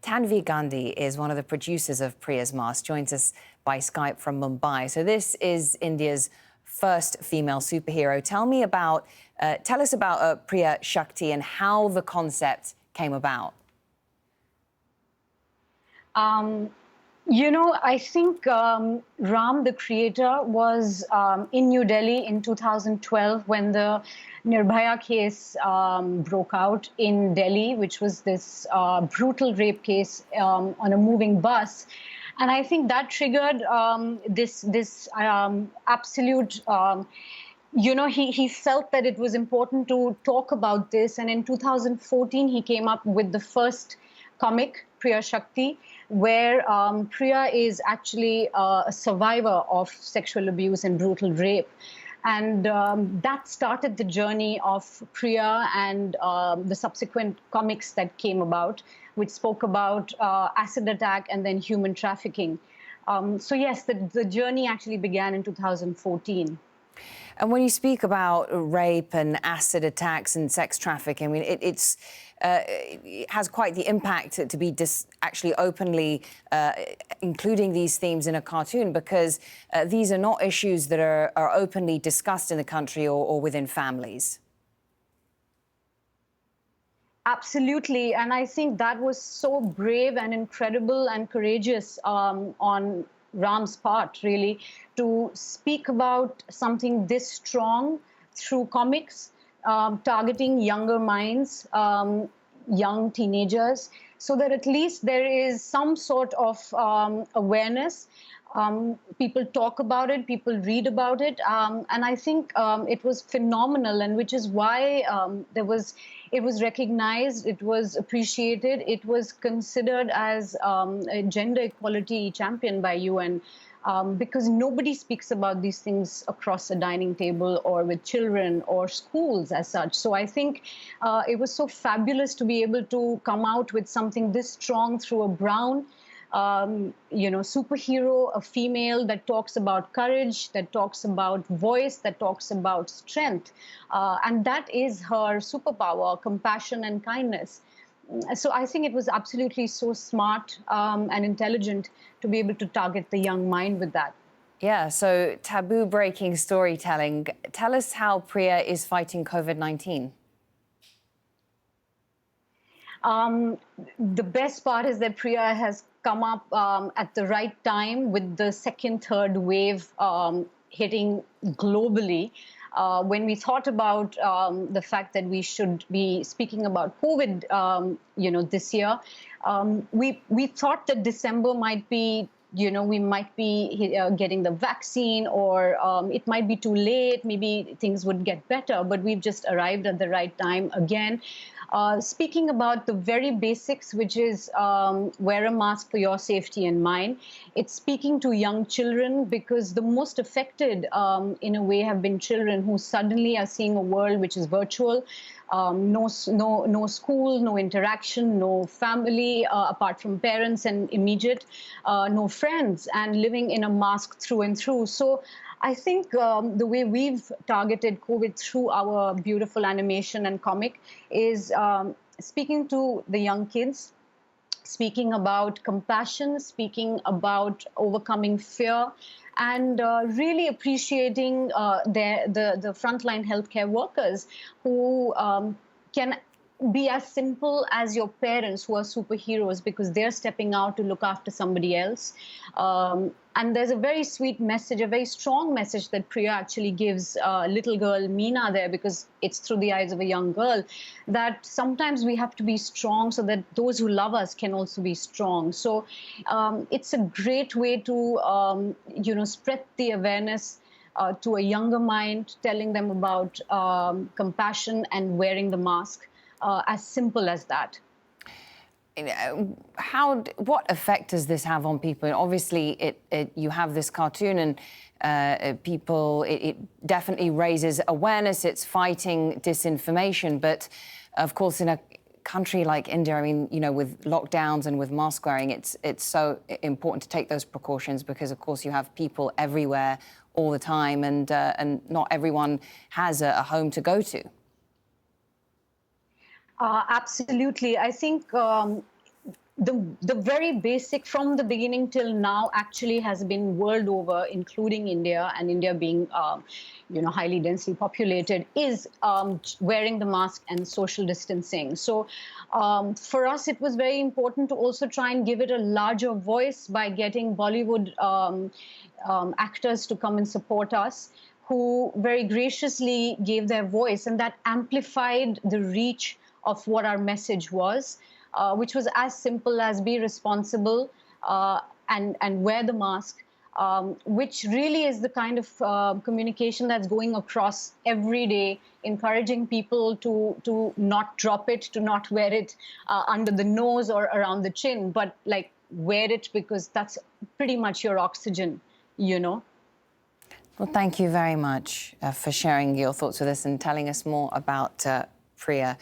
Tanvi Gandhi is one of the producers of Priya's Mask, joins us by Skype from Mumbai. So this is India's first female superhero. Tell us about Priya Shakti and how the concept came about. I think Ram, the creator, was in New Delhi in 2012 when the Nirbhaya case broke out in Delhi, which was this brutal rape case on a moving bus. And I think that triggered this absolute... he felt that it was important to talk about this. And in 2014, he came up with the first comic, Priya Shakti, where Priya is actually a survivor of sexual abuse and brutal rape. And that started the journey of Priya and the subsequent comics that came about, which spoke about acid attack and then human trafficking. So yes, the journey actually began in 2014. And when you speak about rape and acid attacks and sex trafficking, I mean, it has quite the impact to be actually openly including these themes in a cartoon, because these are not issues that are openly discussed in the country or within families. Absolutely. And I think that was so brave and incredible and courageous on Ram's part, really, to speak about something this strong through comics, targeting younger minds, young teenagers, so that at least there is some sort of awareness. People talk about it, people read about it, and I think it was phenomenal, and which is why it was recognized, it was appreciated, it was considered as a gender equality champion by UN, because nobody speaks about these things across a dining table or with children or schools as such. So I think it was so fabulous to be able to come out with something this strong through a brown superhero, a female that talks about courage, that talks about voice, that talks about strength. And that is her superpower, compassion and kindness. So I think it was absolutely so smart and intelligent to be able to target the young mind with that. Yeah, so taboo-breaking storytelling. Tell us how Priya is fighting COVID-19. The best part is that Priya has come up at the right time with the second, third wave hitting globally. When we thought about the fact that we should be speaking about COVID, this year, we thought that December might be, we might be getting the vaccine, or it might be too late, maybe things would get better, but we've just arrived at the right time again. Speaking about the very basics, which is wear a mask for your safety and mine. It's speaking to young children, because the most affected, in a way, have been children who suddenly are seeing a world which is virtual. No school, no interaction, no family, apart from parents and immediate, no friends, and living in a mask through and through. So I think the way we've targeted COVID through our beautiful animation and comic is speaking to the young kids, speaking about compassion, speaking about overcoming fear, and really appreciating the frontline healthcare workers who can be as simple as your parents, who are superheroes because they're stepping out to look after somebody else. And there's a very sweet message, a very strong message that Priya actually gives little girl Meena there, because it's through the eyes of a young girl, that sometimes we have to be strong so that those who love us can also be strong. So it's a great way to, spread the awareness to a younger mind, telling them about compassion and wearing the mask. As simple as that. What effect does this have on people? Obviously, you have this cartoon, and people, it definitely raises awareness. It's fighting disinformation, but of course, in a country like India, I mean, with lockdowns and with mask wearing, it's so important to take those precautions, because of course you have people everywhere all the time, and not everyone has a home to go to. Absolutely. I think the very basic from the beginning till now actually has been world over, including India, and India being highly densely populated, is wearing the mask and social distancing. So for us it was very important to also try and give it a larger voice by getting Bollywood actors to come and support us, who very graciously gave their voice, and that amplified the reach of what our message was, which was as simple as be responsible and wear the mask, which really is the kind of communication that's going across every day, encouraging people to not drop it, to not wear it under the nose or around the chin, but like wear it because that's pretty much your oxygen, you know. Well, thank you very much for sharing your thoughts with us and telling us more about Priya.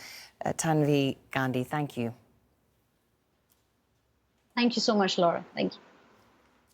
Tanvi Gandhi, thank you. Thank you so much, Laura. Thank you.